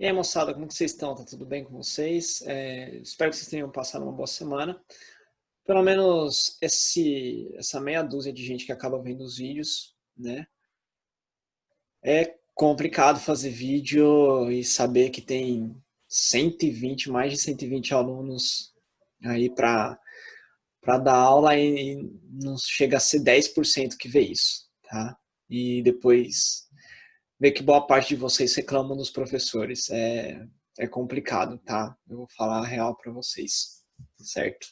E aí, moçada, como que vocês estão? Tá tudo bem com vocês? Espero que vocês tenham passado uma boa semana. Pelo menos essa meia dúzia de gente que acaba vendo os vídeos, né? É complicado fazer vídeo e saber que tem 120, mais de 120 alunos aí para dar aula e não chega a ser 10% que vê isso, tá? E depois ver que boa parte de vocês reclamam dos professores. É complicado, tá? Eu vou falar a real para vocês, certo?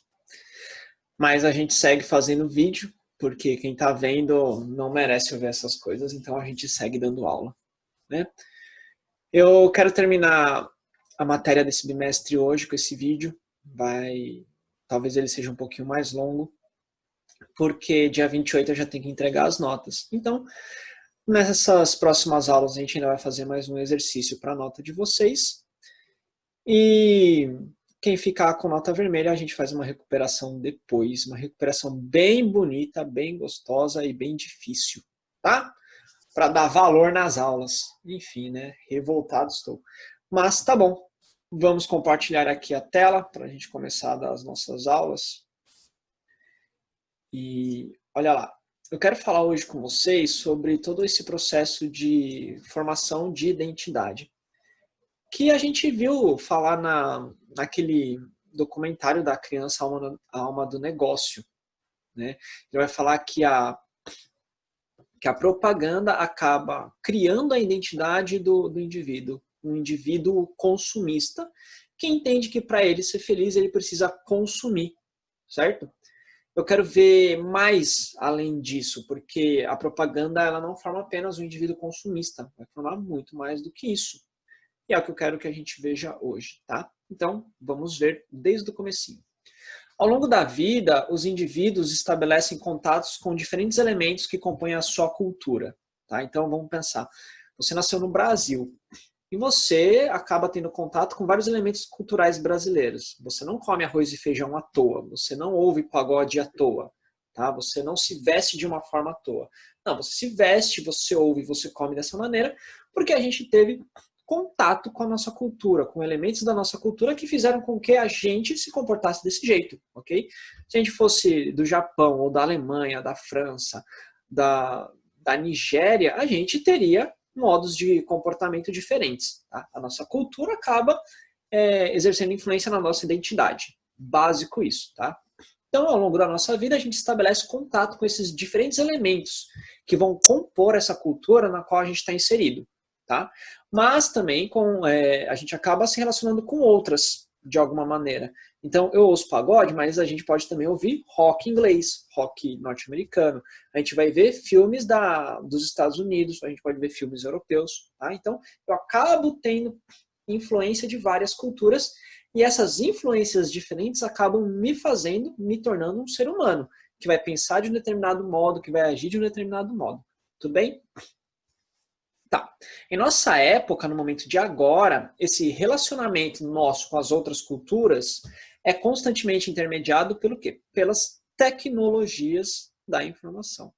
Mas a gente segue fazendo vídeo, porque quem tá vendo não merece ver essas coisas, então a gente segue dando aula, né? Eu quero terminar a matéria desse bimestre hoje com esse vídeo. Talvez ele seja um pouquinho mais longo, porque dia 28 eu já tenho que entregar as notas. Então, nessas próximas aulas a gente ainda vai fazer mais um exercício para a nota de vocês. E quem ficar com nota vermelha, a gente faz uma recuperação depois, uma recuperação bem bonita, bem gostosa e bem difícil, tá? Para dar valor nas aulas. Enfim, né? Revoltado estou. Mas tá bom. Vamos compartilhar aqui a tela para a gente começar a dar as nossas aulas. E olha lá, eu quero falar hoje com vocês sobre todo esse processo de formação de identidade, que a gente viu falar naquele documentário da criança Alma do Negócio, né? Ele vai falar que a propaganda acaba criando a identidade do indivíduo, um indivíduo consumista, que entende que para ele ser feliz ele precisa consumir, certo? Eu quero ver mais além disso, porque a propaganda ela não forma apenas um indivíduo consumista, vai formar muito mais do que isso. E é o que eu quero que a gente veja hoje, tá? Então, vamos ver desde o comecinho. Ao longo da vida, os indivíduos estabelecem contatos com diferentes elementos que compõem a sua cultura, tá? Então, vamos pensar. Você nasceu no Brasil e você acaba tendo contato com vários elementos culturais brasileiros. Você não come arroz e feijão à toa, você não ouve pagode à toa, tá? Você não se veste de uma forma à toa. Não, você se veste, você ouve, você come dessa maneira, porque a gente teve contato com a nossa cultura, com elementos da nossa cultura que fizeram com que a gente se comportasse desse jeito, ok? Se a gente fosse do Japão, ou da Alemanha, da França, da Nigéria, a gente teria modos de comportamento diferentes. Tá? A nossa cultura acaba exercendo influência na nossa identidade. Básico isso, tá? Então, ao longo da nossa vida, a gente estabelece contato com esses diferentes elementos que vão compor essa cultura na qual a gente está inserido. Tá? Mas também a gente acaba se relacionando com outras, de alguma maneira. Então, eu ouço pagode, mas a gente pode também ouvir rock inglês, rock norte-americano. A gente vai ver filmes dos Estados Unidos, a gente pode ver filmes europeus. Tá? Então, eu acabo tendo influência de várias culturas e essas influências diferentes acabam me tornando um ser humano, que vai pensar de um determinado modo, que vai agir de um determinado modo. Tudo bem? Tá. Em nossa época, no momento de agora, esse relacionamento nosso com as outras culturas é constantemente intermediado pelo quê? Pelas tecnologias da informação.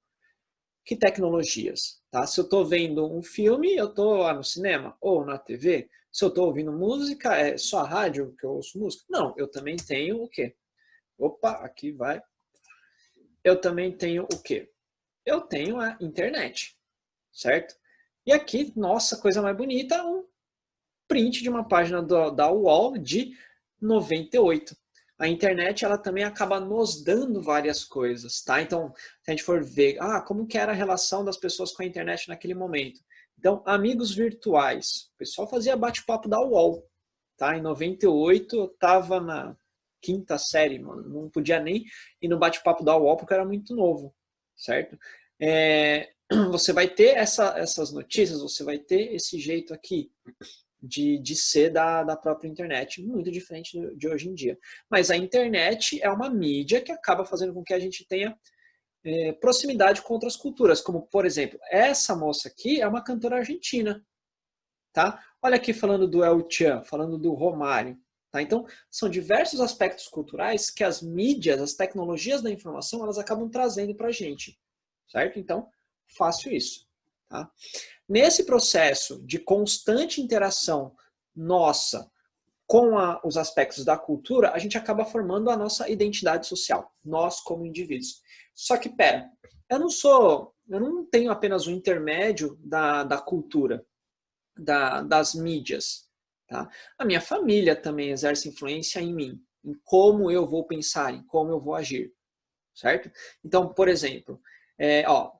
Que tecnologias? Tá? Se eu estou vendo um filme, eu estou lá no cinema ou na TV. Se eu estou ouvindo música, é só a rádio que eu ouço música? Não, eu também tenho o quê? Opa, aqui vai. Eu também tenho o quê? Eu tenho a internet, certo? E aqui, nossa, coisa mais bonita, um print de uma página da UOL de 98. A internet, ela também acaba nos dando várias coisas, tá? Então, se a gente for ver, como que era a relação das pessoas com a internet naquele momento. Então, amigos virtuais. O pessoal fazia bate-papo da UOL, tá? Em 98, eu tava na quinta série, mano. Não podia nem ir no bate-papo da UOL porque eu era muito novo, certo? Você vai ter essas notícias, você vai ter esse jeito aqui de ser da própria internet, muito diferente de hoje em dia. Mas a internet é uma mídia que acaba fazendo com que a gente tenha proximidade com outras culturas, como, por exemplo, essa moça aqui é uma cantora argentina, tá? Olha aqui falando do El Chan, falando do Romário, tá? Então, são diversos aspectos culturais que as mídias, as tecnologias da informação, elas acabam trazendo para a gente, certo? Então, fácil isso, tá? Nesse processo de constante interação nossa com os aspectos da cultura, a gente acaba formando a nossa identidade social, nós como indivíduos. Só que, pera, eu não tenho apenas o intermédio da cultura, das mídias. Tá? A minha família também exerce influência em mim, em como eu vou pensar, em como eu vou agir. Certo? Então, por exemplo,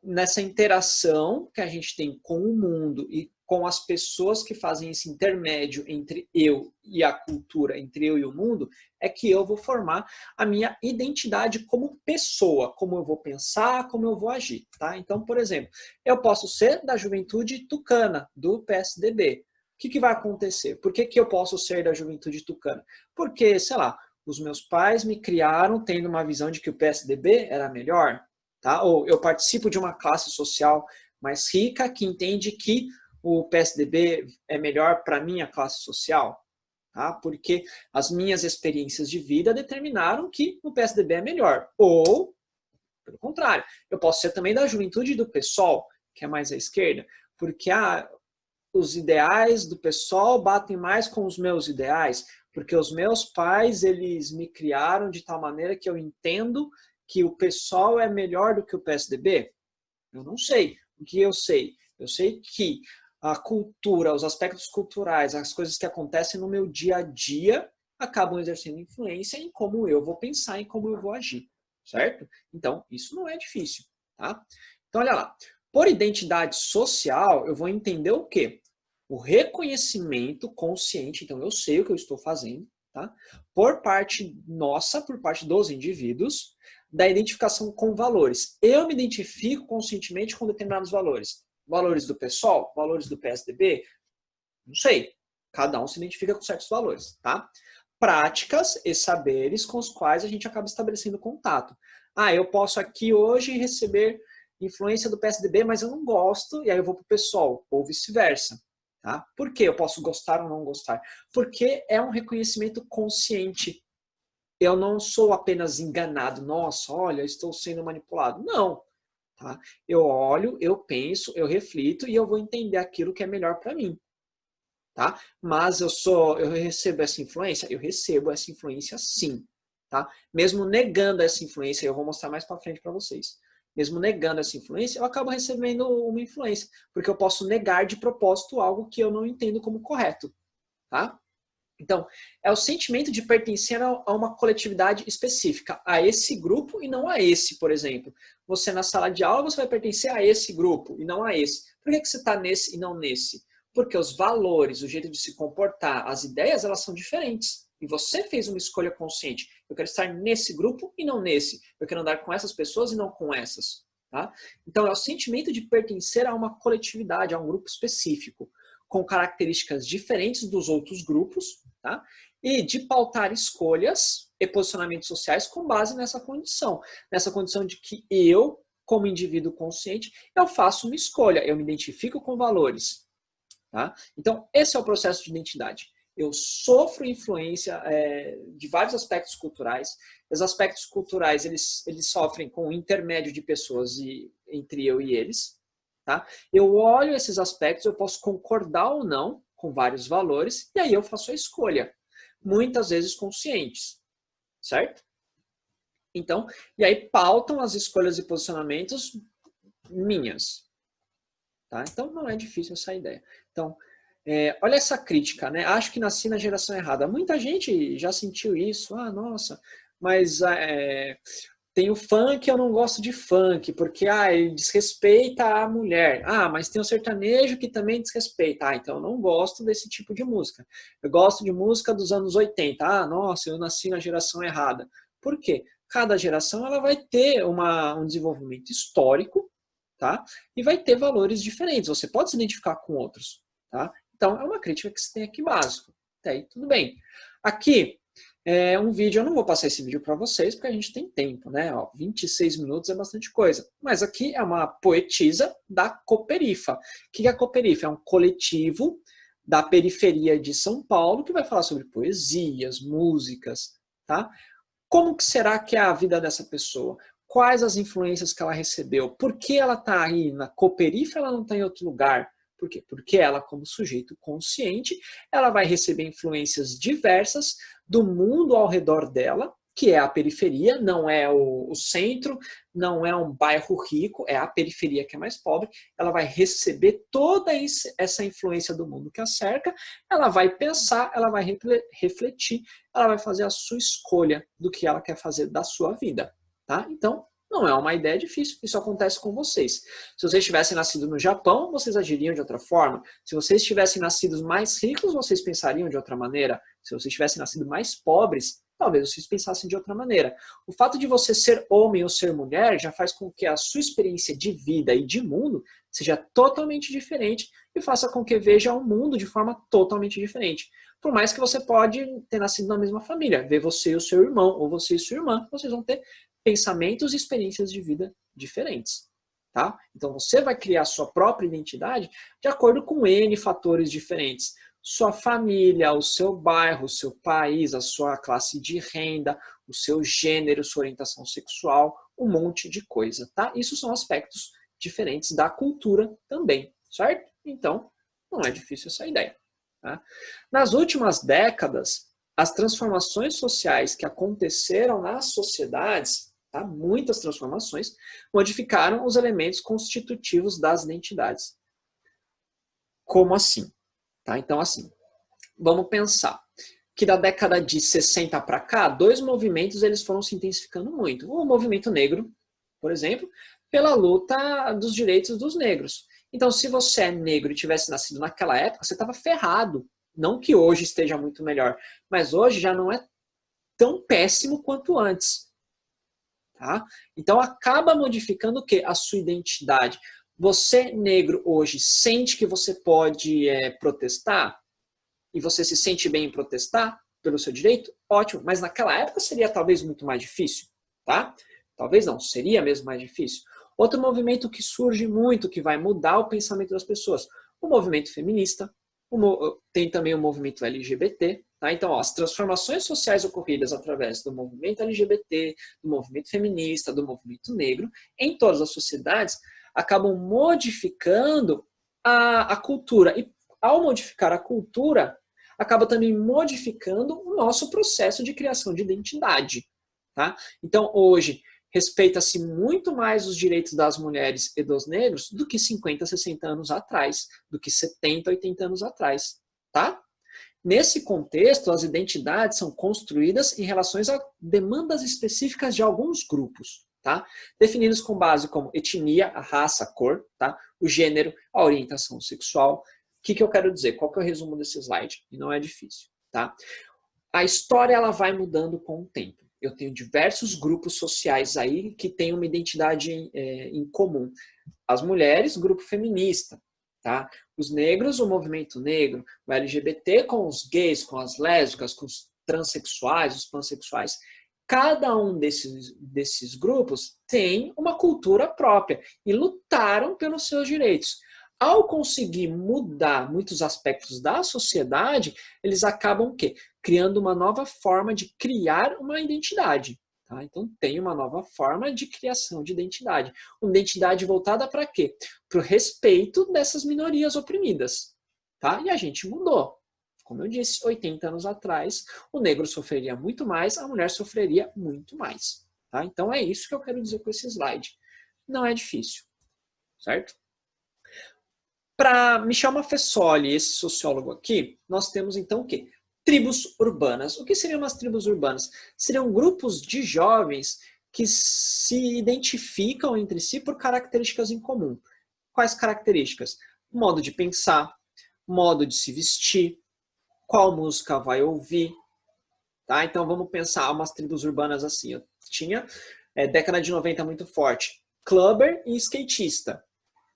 nessa interação que a gente tem com o mundo e com as pessoas que fazem esse intermédio entre eu e a cultura, entre eu e o mundo, é que eu vou formar a minha identidade como pessoa, como eu vou pensar, como eu vou agir. Tá? Então, por exemplo, eu posso ser da Juventude Tucana, do PSDB. O que vai acontecer? Por que eu posso ser da Juventude Tucana? Porque, sei lá, os meus pais me criaram tendo uma visão de que o PSDB era melhor, tá? Ou eu participo de uma classe social mais rica que entende que o PSDB é melhor para a minha classe social, tá? Porque as minhas experiências de vida determinaram que o PSDB é melhor. Ou, pelo contrário, eu posso ser também da juventude do PSOL, que é mais à esquerda, porque os ideais do PSOL batem mais com os meus ideais, porque os meus pais, eles me criaram de tal maneira que eu entendo que o PSOL é melhor do que o PSDB? Eu não sei. O que eu sei? Eu sei que a cultura, os aspectos culturais, as coisas que acontecem no meu dia a dia acabam exercendo influência em como eu vou pensar, em como eu vou agir, certo? Então, isso não é difícil, tá? Então, olha lá. Por identidade social, eu vou entender o quê? O reconhecimento consciente, então eu sei o que eu estou fazendo, tá? Por parte nossa, por parte dos indivíduos, da identificação com valores. Eu me identifico conscientemente com determinados valores. Valores do PSOL, valores do PSDB, não sei. Cada um se identifica com certos valores, tá? Práticas e saberes com os quais a gente acaba estabelecendo contato. Eu posso aqui hoje receber influência do PSDB, mas eu não gosto, e aí eu vou para o PSOL, ou vice-versa. Tá? Por que eu posso gostar ou não gostar? Porque é um reconhecimento consciente. Eu não sou apenas enganado. Nossa, olha, eu estou sendo manipulado. Não. Tá? Eu olho, eu penso, eu reflito e eu vou entender aquilo que é melhor para mim. Tá? Mas eu recebo essa influência? Eu recebo essa influência sim. Tá? Mesmo negando essa influência, eu vou mostrar mais para frente para vocês. Mesmo negando essa influência, eu acabo recebendo uma influência, porque eu posso negar de propósito algo que eu não entendo como correto. Tá? Então, é o sentimento de pertencer a uma coletividade específica, a esse grupo e não a esse, por exemplo. Você na sala de aula, você vai pertencer a esse grupo e não a esse. Por que você está nesse e não nesse? Porque os valores, o jeito de se comportar, as ideias, elas são diferentes. E você fez uma escolha consciente. Eu quero estar nesse grupo e não nesse. Eu quero andar com essas pessoas e não com essas. Tá? Então, é o sentimento de pertencer a uma coletividade, a um grupo específico, com características diferentes dos outros grupos, tá? E de pautar escolhas e posicionamentos sociais com base nessa condição de que eu, como indivíduo consciente, eu faço uma escolha, eu me identifico com valores. Tá? Então, esse é o processo de identidade. Eu sofro influência de vários aspectos culturais. Os aspectos culturais, eles sofrem com o intermédio de pessoas entre eu e eles. Tá? Eu olho esses aspectos, eu posso concordar ou não com vários valores, e aí eu faço a escolha. Muitas vezes conscientes. Certo? Então, e aí pautam as escolhas e posicionamentos minhas. Tá? Então, não é difícil essa ideia. Então, olha essa crítica, né? Acho que nasci na geração errada. Muita gente já sentiu isso. Nossa, mas tem o funk, eu não gosto de funk, porque ele desrespeita a mulher. Mas tem o sertanejo que também desrespeita. Então eu não gosto desse tipo de música. Eu gosto de música dos anos 80. Nossa, eu nasci na geração errada. Por quê? Cada geração ela vai ter um desenvolvimento histórico, tá? E vai ter valores diferentes. Você pode se identificar com outros, tá? Então é uma crítica que você tem aqui básico. Até aí tudo bem. Aqui um vídeo, eu não vou passar esse vídeo para vocês, porque a gente tem tempo, né? 26 minutos é bastante coisa. Mas aqui é uma poetisa da Cooperifa. O que é a Cooperifa? É um coletivo da periferia de São Paulo que vai falar sobre poesias, músicas, tá? Como que será que é a vida dessa pessoa? Quais as influências que ela recebeu? Por que ela está aí na Cooperifa e ela não está em outro lugar? Por quê? Porque ela, como sujeito consciente, ela vai receber influências diversas do mundo ao redor dela, que é a periferia, não é o centro, não é um bairro rico, é a periferia que é mais pobre. Ela vai receber toda essa influência do mundo que a cerca, ela vai pensar, ela vai refletir, ela vai fazer a sua escolha do que ela quer fazer da sua vida, tá? Então, não é uma ideia difícil, isso acontece com vocês. Se vocês tivessem nascido no Japão, vocês agiriam de outra forma. Se vocês tivessem nascido mais ricos, vocês pensariam de outra maneira. Se vocês tivessem nascido mais pobres, talvez vocês pensassem de outra maneira. O fato de você ser homem ou ser mulher já faz com que a sua experiência de vida e de mundo seja totalmente diferente e faça com que veja o mundo de forma totalmente diferente. Por mais que você pode ter nascido na mesma família, ver você e o seu irmão, ou você e sua irmã, vocês vão ter pensamentos e experiências de vida diferentes. Tá? Então você vai criar sua própria identidade de acordo com N fatores diferentes. Sua família, o seu bairro, o seu país, a sua classe de renda, o seu gênero, sua orientação sexual, um monte de coisa. Tá? Isso são aspectos diferentes da cultura também, certo? Então, não é difícil essa ideia. Tá? Nas últimas décadas, as transformações sociais que aconteceram nas sociedades, tá? Muitas transformações, modificaram os elementos constitutivos das identidades. Como assim? Tá? Então, assim, vamos pensar que da década de 60 para cá, dois movimentos eles foram se intensificando muito. O movimento negro, por exemplo, pela luta dos direitos dos negros. Então, se você é negro e tivesse nascido naquela época, você estava ferrado. Não que hoje esteja muito melhor, mas hoje já não é tão péssimo quanto antes. Tá? Então, acaba modificando o quê? A sua identidade. Você, negro, hoje, sente que você pode protestar? E você se sente bem em protestar pelo seu direito? Ótimo. Mas naquela época seria talvez muito mais difícil. Tá? Talvez não, seria mesmo mais difícil. Outro movimento que surge muito, que vai mudar o pensamento das pessoas. O movimento feminista. Tem também o movimento LGBT. Tá? Então, ó, as transformações sociais ocorridas através do movimento LGBT, do movimento feminista, do movimento negro, em todas as sociedades, acabam modificando a cultura. E ao modificar a cultura, acaba também modificando o nosso processo de criação de identidade. Tá? Então, hoje, respeita-se muito mais os direitos das mulheres e dos negros do que 50, 60 anos atrás, do que 70, 80 anos atrás. Tá? Nesse contexto, as identidades são construídas em relação a demandas específicas de alguns grupos, tá? Definidos com base como etnia, a raça, a cor, tá? O gênero, a orientação sexual. O que eu quero dizer? Qual que é o resumo desse slide? E não é difícil, tá? A história ela vai mudando com o tempo. Eu tenho diversos grupos sociais aí que têm uma identidade em comum. As mulheres, grupo feminista. Tá? Os negros, o movimento negro, o LGBT com os gays, com as lésbicas, com os transexuais, os pansexuais. Cada um desses grupos tem uma cultura própria e lutaram pelos seus direitos. Ao conseguir mudar muitos aspectos da sociedade, eles acabam o quê? Criando uma nova forma de criar uma identidade. Tá? Então, tem uma nova forma de criação de identidade. Uma identidade voltada para quê? Para o respeito dessas minorias oprimidas. Tá? E a gente mudou. Como eu disse, 80 anos atrás, o negro sofreria muito mais, a mulher sofreria muito mais. Tá? Então, é isso que eu quero dizer com esse slide. Não é difícil. Certo? Para Michel Maffesoli, esse sociólogo aqui, nós temos então o quê? Tribos urbanas. O que seriam as tribos urbanas? Seriam grupos de jovens que se identificam entre si por características em comum. Quais características? Modo de pensar, modo de se vestir, qual música vai ouvir. Tá? Então vamos pensar umas tribos urbanas assim. Eu tinha década de 90 muito forte. Clubber e skatista.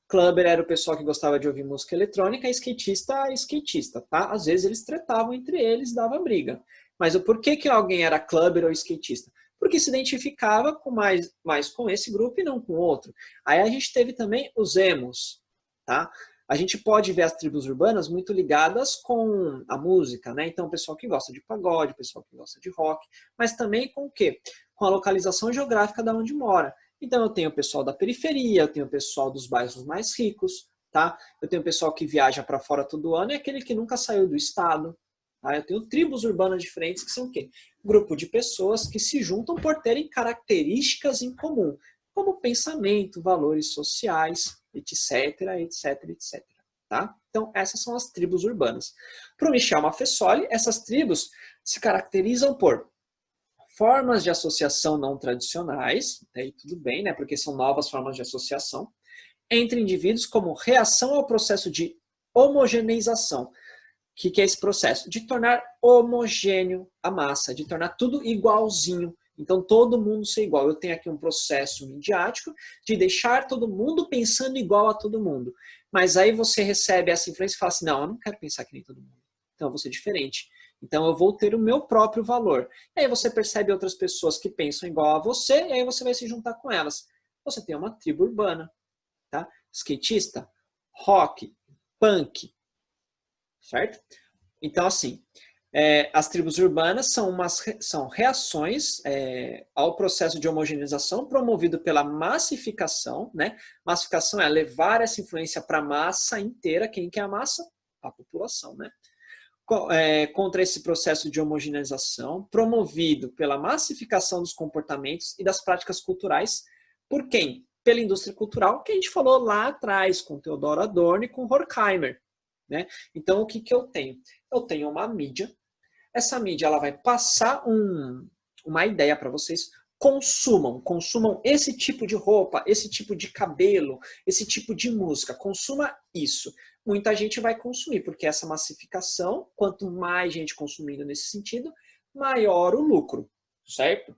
Clubber era o pessoal que gostava de ouvir música eletrônica, e skatista, tá? Às vezes eles tretavam entre eles, dava briga. Mas o porquê que alguém era clubber ou skatista? Porque se identificava com mais com esse grupo e não com o outro. Aí a gente teve também os emos, tá? A gente pode ver as tribos urbanas muito ligadas com a música, né? Então, o pessoal que gosta de pagode, o pessoal que gosta de rock, mas também com o quê? Com a localização geográfica da onde mora. Então, eu tenho o pessoal da periferia, eu tenho o pessoal dos bairros mais ricos, tá? Eu tenho pessoal que viaja para fora todo ano e aquele que nunca saiu do estado. Tá? Eu tenho tribos urbanas diferentes que são o quê? Grupo de pessoas que se juntam por terem características em comum, como pensamento, valores sociais, etc, etc, etc. Tá? Então, essas são as tribos urbanas. Para o Michel Maffesoli, essas tribos se caracterizam por formas de associação não tradicionais, aí tudo bem, né, porque são novas formas de associação, entre indivíduos como reação ao processo de homogeneização. O que é esse processo? De tornar homogêneo a massa, de tornar tudo igualzinho. Então, todo mundo ser igual. Eu tenho aqui um processo midiático de deixar todo mundo pensando igual a todo mundo. Mas aí você recebe essa influência e fala assim, não, eu não quero pensar que nem todo mundo. Então, eu vou ser diferente. Então, eu vou ter o meu próprio valor. E aí você percebe outras pessoas que pensam igual a você, e aí você vai se juntar com elas. Você tem uma tribo urbana, tá? Skatista, rock, punk, certo? Então, assim, as tribos urbanas são reações ao processo de homogeneização promovido pela massificação, né? Massificação é levar essa influência para a massa inteira. Quem que é a massa? A população, né? Contra esse processo de homogeneização promovido pela massificação dos comportamentos e das práticas culturais. Por quem? Pela indústria cultural, que a gente falou lá atrás, com Theodor Adorno e com Horkheimer. Né? Então, o que eu tenho? Eu tenho uma mídia. Essa mídia ela vai passar uma ideia para vocês. Consumam esse tipo de roupa, esse tipo de cabelo, esse tipo de música. Consuma isso. Muita gente vai consumir, porque essa massificação, quanto mais gente consumindo nesse sentido, maior o lucro, certo?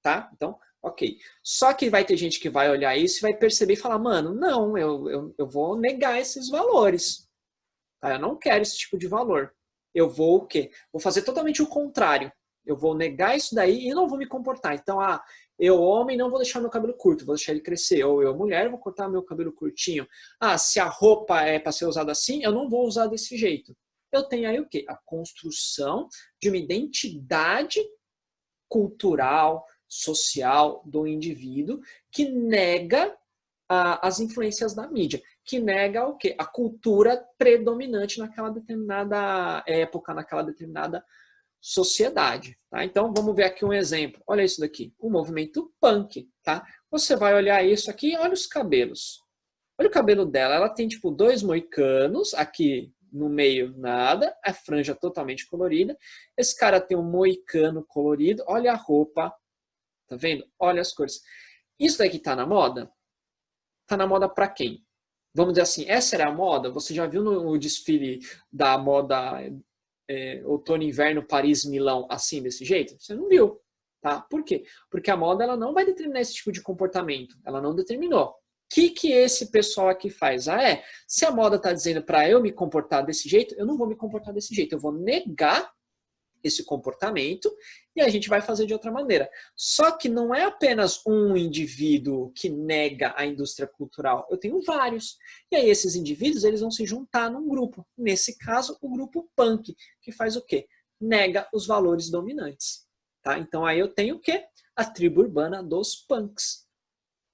Tá? Então, ok. Só que vai ter gente que vai olhar isso e vai perceber e falar, mano, não, eu vou negar esses valores. Tá? Eu não quero esse tipo de valor. Eu vou o quê? Vou fazer totalmente o contrário. Eu vou negar isso daí e não vou me comportar. Então, eu homem não vou deixar meu cabelo curto, vou deixar ele crescer. Ou eu mulher vou cortar meu cabelo curtinho. Se a roupa é para ser usada assim, eu não vou usar desse jeito. Eu tenho aí o quê? A construção de uma identidade cultural, social do indivíduo que nega as influências da mídia, que nega o quê? A cultura predominante naquela determinada época, naquela determinada sociedade. Tá? Então, vamos ver aqui um exemplo. Olha isso daqui, o movimento punk. Tá? Você vai olhar isso aqui, olha os cabelos. Olha o cabelo dela, ela tem tipo 2 moicanos, aqui no meio nada, a franja totalmente colorida. Esse cara tem um moicano colorido, olha a roupa, tá vendo? Olha as cores. Isso daqui tá na moda? Tá na moda para quem? Vamos dizer assim, essa era a moda? Você já viu no desfile da moda outono, inverno, Paris, Milão, assim, desse jeito? Você não viu, tá? Por quê? Porque a moda ela não vai determinar esse tipo de comportamento. Ela não determinou. O que esse pessoal aqui faz? Se a moda está dizendo para eu me comportar desse jeito, eu não vou me comportar desse jeito. Eu vou negar esse comportamento e a gente vai fazer de outra maneira. Só que não é apenas um indivíduo que nega a indústria cultural. Eu tenho vários. E aí esses indivíduos eles vão se juntar num grupo. Nesse caso, o grupo punk, que faz o quê? Nega os valores dominantes. Tá? Então aí eu tenho o quê? A tribo urbana dos punks.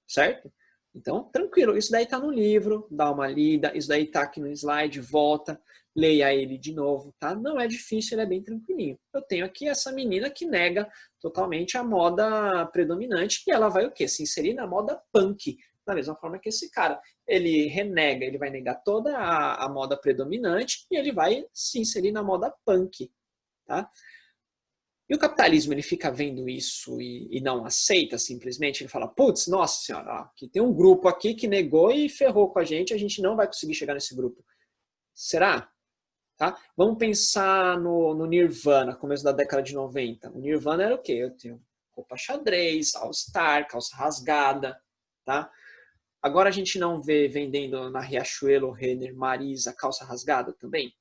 Certo? Então, tranquilo. Isso daí está no livro, dá uma lida. Isso daí está aqui no slide, volta. Leia ele de novo, tá? Não é difícil, ele é bem tranquilinho. Eu tenho aqui essa menina que nega totalmente a moda predominante e ela vai o quê? Se inserir na moda punk. Da mesma forma que esse cara. Ele renega, ele vai negar toda a moda predominante e ele vai se inserir na moda punk, tá? E o capitalismo, ele fica vendo isso e não aceita simplesmente, ele fala, putz, nossa senhora, aqui tem um grupo aqui que negou e ferrou com a gente não vai conseguir chegar nesse grupo. Será? Tá? Vamos pensar no Nirvana, começo da década de 90. O Nirvana era o quê? Eu tenho roupa xadrez, all-star, calça rasgada. Tá? Agora a gente não vê vendendo na Riachuelo, Renner, Marisa, calça rasgada também?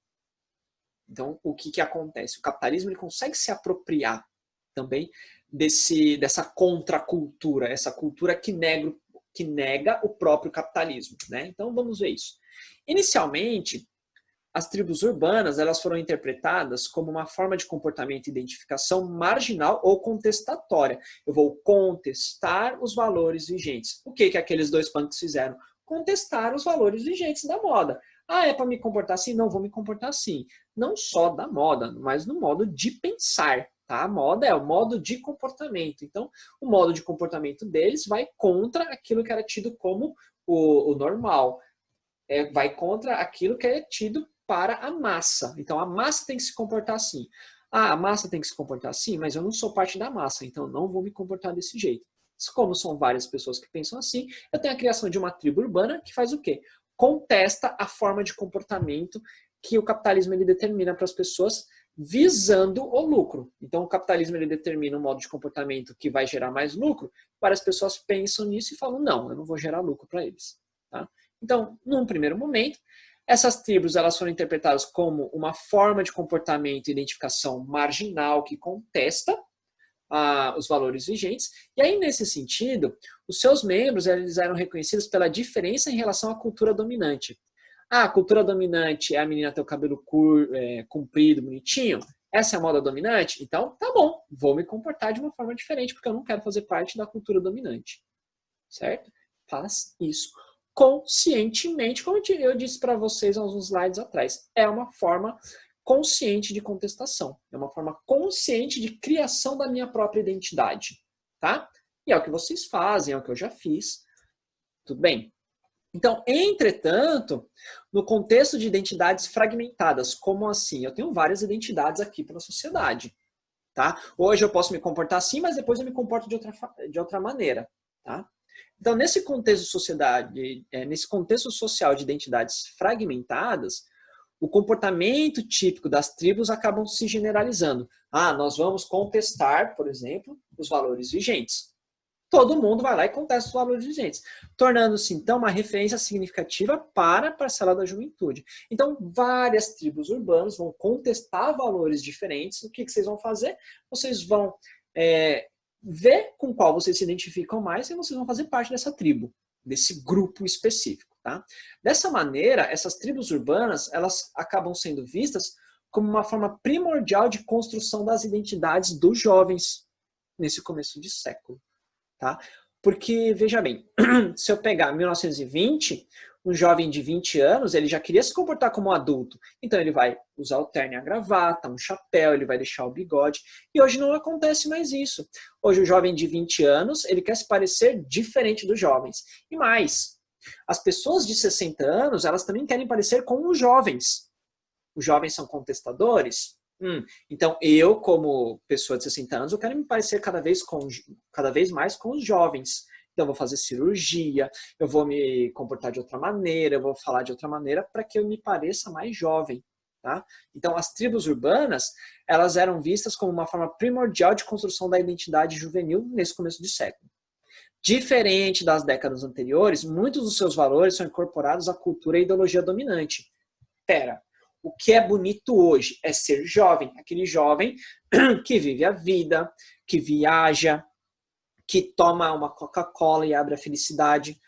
Então, o que acontece? O capitalismo ele consegue se apropriar também dessa contracultura, essa cultura que nega o próprio capitalismo. Né? Então, vamos ver isso. Inicialmente, as tribos urbanas elas foram interpretadas como uma forma de comportamento e identificação marginal ou contestatória. Eu vou contestar os valores vigentes. O que aqueles dois punks fizeram? contestar os valores vigentes da moda. Ah, é para me comportar assim? Não vou me comportar assim. Não só da moda, mas no modo de pensar. Tá? A moda é o modo de comportamento. Então, o modo de comportamento deles vai contra aquilo que era tido como o normal. Vai contra aquilo que é tido para a massa. Então, a massa tem que se comportar assim. Ah, a massa tem que se comportar assim, mas eu não sou parte da massa, então não vou me comportar desse jeito. Como são várias pessoas que pensam assim, eu tenho a criação de uma tribo urbana que faz o quê? Contesta a forma de comportamento que o capitalismo ele determina para as pessoas visando o lucro. Então, o capitalismo ele determina um modo de comportamento que vai gerar mais lucro. Várias pessoas pensam nisso e falam, não, eu não vou gerar lucro para eles. Tá? Então, num primeiro momento, essas tribos elas foram interpretadas como uma forma de comportamento e identificação marginal que contesta os valores vigentes. E aí, nesse sentido, os seus membros eles eram reconhecidos pela diferença em relação à cultura dominante. Ah, a cultura dominante é a menina ter o cabelo comprido, bonitinho. Essa é a moda dominante? Então, tá bom, vou me comportar de uma forma diferente, porque eu não quero fazer parte da cultura dominante. Certo? Faz isso conscientemente, como eu disse para vocês há uns slides atrás. É uma forma consciente de contestação. É uma forma consciente de criação da minha própria identidade. Tá? E é o que vocês fazem, é o que eu já fiz. Tudo bem? Então, entretanto, no contexto de identidades fragmentadas, como assim? Eu tenho várias identidades aqui para a sociedade. Tá? Hoje eu posso me comportar assim, mas depois eu me comporto de outra maneira. Tá? Então, nesse contexto social de identidades fragmentadas, o comportamento típico das tribos acabam se generalizando. Ah, nós vamos contestar, por exemplo, os valores vigentes. Todo mundo vai lá e contesta os valores vigentes, tornando-se, então, uma referência significativa para a parcela da juventude. Então, várias tribos urbanas vão contestar valores diferentes. O que vocês vão fazer? Vocês vão ver com qual vocês se identificam mais e vocês vão fazer parte dessa tribo, desse grupo específico. Tá? Dessa maneira, essas tribos urbanas elas acabam sendo vistas como uma forma primordial de construção das identidades dos jovens nesse começo de século. Tá? Porque, veja bem, se eu pegar 1920, um jovem de 20 anos, ele já queria se comportar como um adulto. Então ele vai usar o terno e a gravata, um chapéu, ele vai deixar o bigode. E hoje não acontece mais isso. Hoje o jovem de 20 anos, ele quer se parecer diferente dos jovens. E mais, as pessoas de 60 anos, elas também querem parecer com os jovens. Os jovens são contestadores? Então, eu, como pessoa de 60 anos, eu quero me parecer cada vez mais com os jovens. Então, eu vou fazer cirurgia, eu vou me comportar de outra maneira, eu vou falar de outra maneira para que eu me pareça mais jovem. Tá? Então, as tribos urbanas, elas eram vistas como uma forma primordial de construção da identidade juvenil nesse começo de século. Diferente das décadas anteriores, muitos dos seus valores são incorporados à cultura e ideologia dominante. Pera, o que é bonito hoje é ser jovem, aquele jovem que vive a vida, que viaja, que toma uma Coca-Cola e abre a felicidade,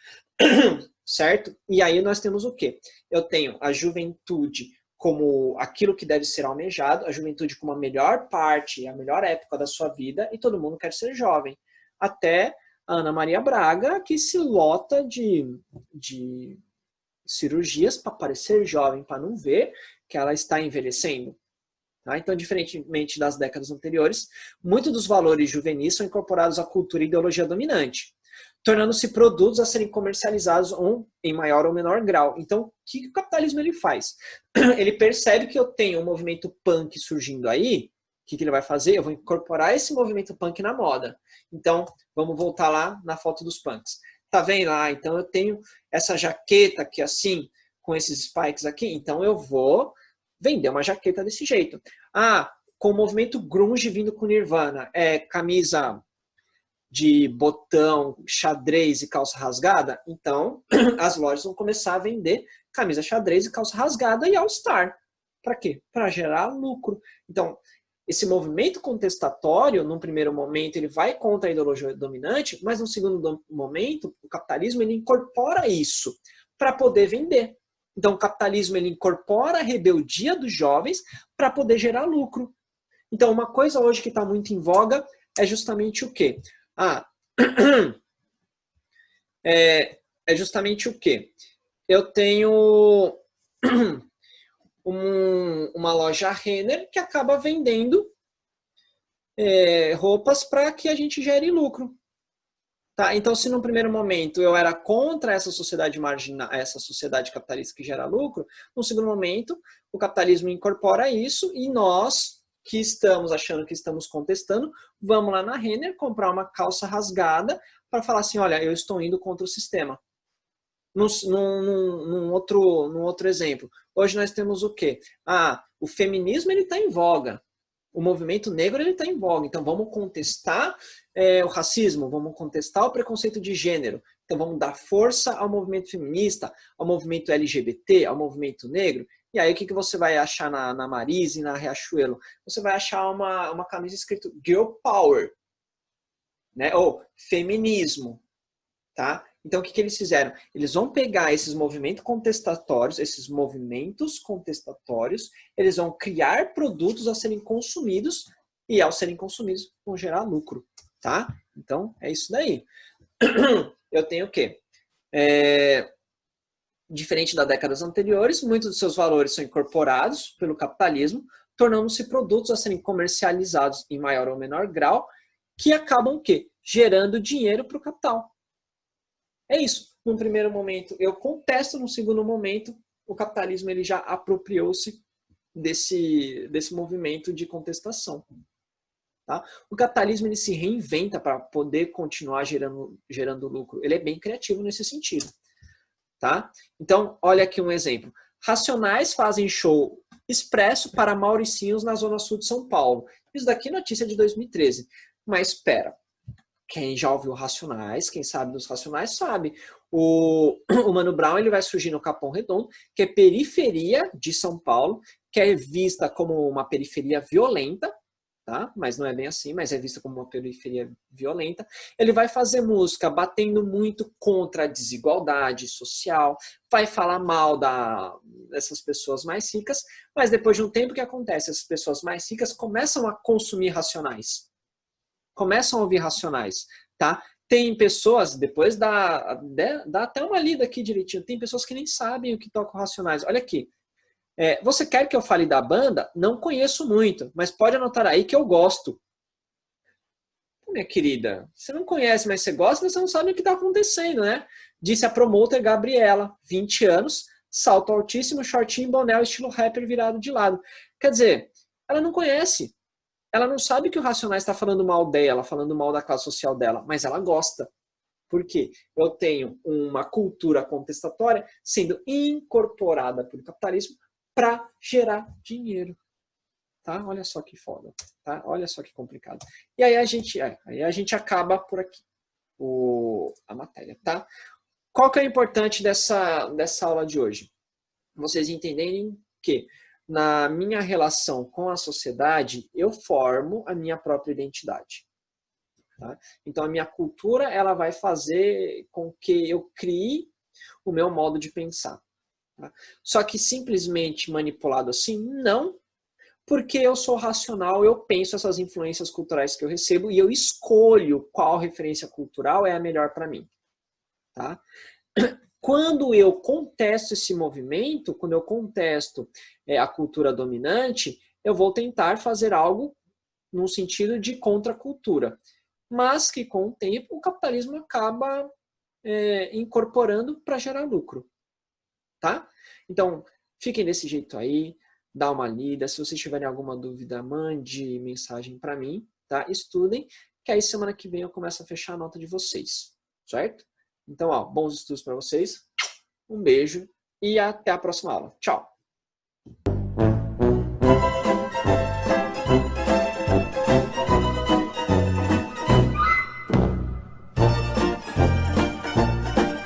certo? E aí nós temos o quê? Eu tenho a juventude como aquilo que deve ser almejado, a juventude como a melhor parte, a melhor época da sua vida, e todo mundo quer ser jovem. Até a Ana Maria Braga, que se lota de cirurgias para parecer jovem, para não ver que ela está envelhecendo. Tá? Então, diferentemente das décadas anteriores, muitos dos valores juvenis são incorporados à cultura e ideologia dominante, tornando-se produtos a serem comercializados em maior ou menor grau. Então, o que o capitalismo ele faz? Ele percebe que eu tenho um movimento punk surgindo aí, o que ele vai fazer? Eu vou incorporar esse movimento punk na moda. Então, vamos voltar lá na foto dos punks. Tá vendo lá? Então, eu tenho essa jaqueta aqui assim, com esses spikes aqui, então eu vou vender uma jaqueta desse jeito. Ah, com o movimento grunge vindo com Nirvana, camisa de botão, xadrez e calça rasgada, então as lojas vão começar a vender camisa xadrez e calça rasgada e All-Star. Para quê? Para gerar lucro. Então, esse movimento contestatório, num primeiro momento, ele vai contra a ideologia dominante, mas no segundo momento, o capitalismo ele incorpora isso para poder vender. Então, o capitalismo ele incorpora a rebeldia dos jovens para poder gerar lucro. Então, uma coisa hoje que está muito em voga é justamente o quê? é justamente o quê? Eu tenho uma loja Renner que acaba vendendo roupas para que a gente gere lucro. Tá? Então, se no primeiro momento eu era contra essa sociedade marginal, essa sociedade capitalista que gera lucro, no segundo momento o capitalismo incorpora isso e nós, que estamos achando que estamos contestando, vamos lá na Renner comprar uma calça rasgada para falar assim, olha, eu estou indo contra o sistema. Num outro exemplo, hoje nós temos o quê? O feminismo está em voga. O movimento negro está em voga, então vamos contestar o racismo, vamos contestar o preconceito de gênero, então vamos dar força ao movimento feminista, ao movimento LGBT, ao movimento negro. E aí o que você vai achar na Marise e na Riachuelo? Você vai achar uma camisa escrito Girl Power, né? Ou feminismo. Tá? Então, o que eles fizeram? Eles vão pegar esses movimentos contestatórios, eles vão criar produtos a serem consumidos e, ao serem consumidos, vão gerar lucro. Tá? Então, é isso daí. Eu tenho o quê? Diferente das décadas anteriores, muitos dos seus valores são incorporados pelo capitalismo, tornando-se produtos a serem comercializados em maior ou menor grau, que acabam o quê? Gerando dinheiro para o capital. É isso. Num primeiro momento eu contesto, no segundo momento o capitalismo ele já apropriou-se desse movimento de contestação. Tá? O capitalismo ele se reinventa para poder continuar gerando lucro. Ele é bem criativo nesse sentido. Tá? Então, olha aqui um exemplo. Racionais fazem show expresso para mauricinhos na zona sul de São Paulo. Isso daqui é notícia de 2013. Mas espera. Quem já ouviu Racionais, quem sabe dos Racionais, sabe. O Mano Brown ele vai surgir no Capão Redondo, que é periferia de São Paulo, que é vista como uma periferia violenta, tá? Mas não é bem assim, mas é vista como uma periferia violenta. Ele vai fazer música batendo muito contra a desigualdade social, vai falar mal dessas pessoas mais ricas, mas depois de um tempo, o que acontece? Essas pessoas mais ricas começam a consumir Racionais. Começam a ouvir Racionais, tá? Tem pessoas, depois dá até uma lida aqui direitinho, tem pessoas que nem sabem o que tocam Racionais. Olha aqui, você quer que eu fale da banda? Não conheço muito, mas pode anotar aí que eu gosto. Minha querida, você não conhece, mas você gosta, você não sabe o que está acontecendo, né? Disse a promoter Gabriela, 20 anos, salto altíssimo, shortinho, boné, estilo rapper virado de lado. Quer dizer, ela não conhece. Ela não sabe que o Racionais está falando mal dela, falando mal da classe social dela, mas ela gosta. Por quê? Eu tenho uma cultura contestatória sendo incorporada pelo capitalismo para gerar dinheiro. Tá? Olha só que foda. Tá? Olha só que complicado. E aí a gente acaba por aqui a matéria. Tá? Qual que é o importante dessa aula de hoje? Vocês entenderem que na minha relação com a sociedade, eu formo a minha própria identidade. Tá? Então, a minha cultura ela vai fazer com que eu crie o meu modo de pensar. Tá? Só que simplesmente manipulado assim, não, porque eu sou racional, eu penso essas influências culturais que eu recebo e eu escolho qual referência cultural é a melhor para mim. Tá? Quando eu contesto esse movimento, quando eu contesto a cultura dominante, eu vou tentar fazer algo no sentido de contracultura. Mas que com o tempo o capitalismo acaba incorporando para gerar lucro. Tá? Então, fiquem desse jeito aí, dá uma lida. Se vocês tiverem alguma dúvida, mande mensagem para mim. Tá? Estudem, que aí semana que vem eu começo a fechar a nota de vocês. Certo? Então, bons estudos para vocês. Um beijo e até a próxima aula. Tchau!